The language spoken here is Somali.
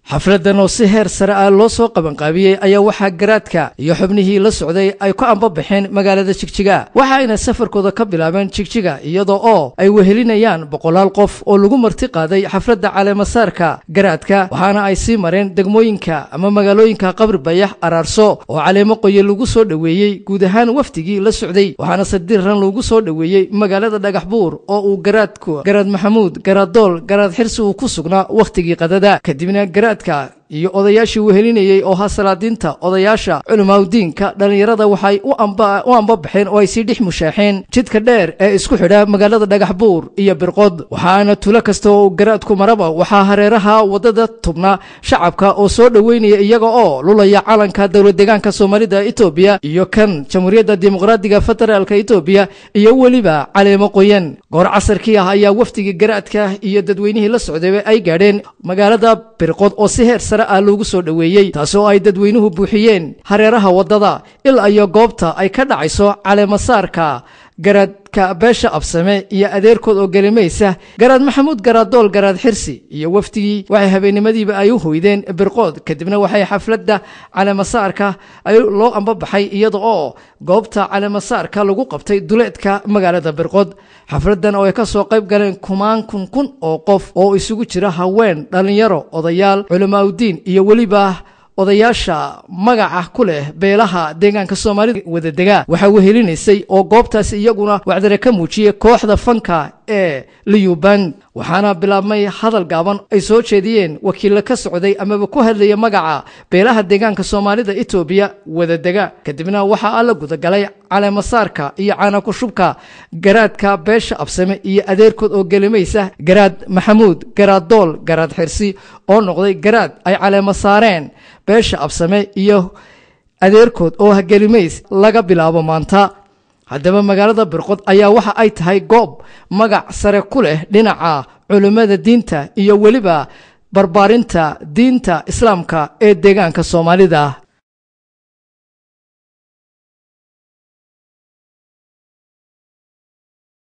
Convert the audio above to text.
xafladan oo si heer sare ah loo soo qaban qaabiyay ayaa waxa garaadka iyo xubnihii la socday ay ku amba baxeen magaalada Jigjiga waxaana safarkooda ka bilaabeen Jigjiga iyadoo oo ay wehelinayaan boqolaal qof oo lagu marti qaaday xafladda caleemasaarka garaadka waxaana ay sii mareen degmooyinka ama magaalooyinka Qabri Bayax Araarso oo caleemo qoye lagu soo dhaweeyay guud ahaan waftigii la socday waxaana sadiran lagu soo dhaweeyay magaalada Dhagaxbuur oo uu garaad Maxamuud garaad Dool garaad Xirsi uu ku sugnaa waqtigii qadada kadibna iyo odayaashii wehelinayay oo hasalaadinta odayaasha culimadiinka dhalinyarada waxay u amba baxeen oo ay si dhex mushaaxeen jidka dheer ee isku xidha magaalada Dhagaxbuur iyo Birqod waxaana tuulo kasta oo garaadku maraba waxa hareeraha wadada tubna shacabka oo soo dhaweynaya iyaga oo lulaya calanka dawlad deegaanka Soomaalida Itoobiya iyo kan Jamhuuriyadda Dimuqraadiga Federaalka Itoobiya iyo waliba caleemo qoyan goor casarkii ah ayaa waftiga garaadka iyo dadweynihii la socday ay gaadheen magaalada Birqod oo si heer sare ah loogu soo dhaweeyay taasoo ay dadweynuhu buuxiyeen hareeraha wadada ilaa iyo goobta ay ka dhacayso caleemasaarka garaadka beesha absame iyo adeerkood oo galimaysa garaad Maxamuud garaad Dool garaad Xirsi iyo waftigii waxay habeenimadiiba ay u hoydeen Birqod kadibna waxay xafladda caleemasaarka ay loo amba baxay iyada oo goobta caleemasaarka lagu qabtay duleedka magaalada Birqod xafladdan oo ay ka soo qayb galeen kun oo qof oo isugu jira haween dhalinyaro odayaal culimadiin iyo waliba odayaasha magaca ku leh beelaha deegaanka Soomaalida wada degaa waxa wehelinaysay oo goobtaas iyaguna wacdare ka muujiyay kooxda fanka ee Liyuban waxaana bilaabmay hadal gaaban ay soo jeediyeen wakiil ka socday ama ku hadlaya magaca beelaha deegaanka Soomaalida Itoobiya wada degaa kadibna waxa la guda galay caleemasaarka iyo caana ku shubka garaadka beesha absame iyo adeerkood oo galimaysa garaad Maxamuud garaad Dool garaad Xirsi oo noqday garaad ay caleemasaareen beesha absame iyo adeerkood oo galimays laga bilaabo maanta haddaba magaalada Birqod ayaa waxa ay tahay goob magac sare ku leh dhinaca culimada diinta iyo waliba barbaarinta diinta islaamka ee deegaanka Soomaalida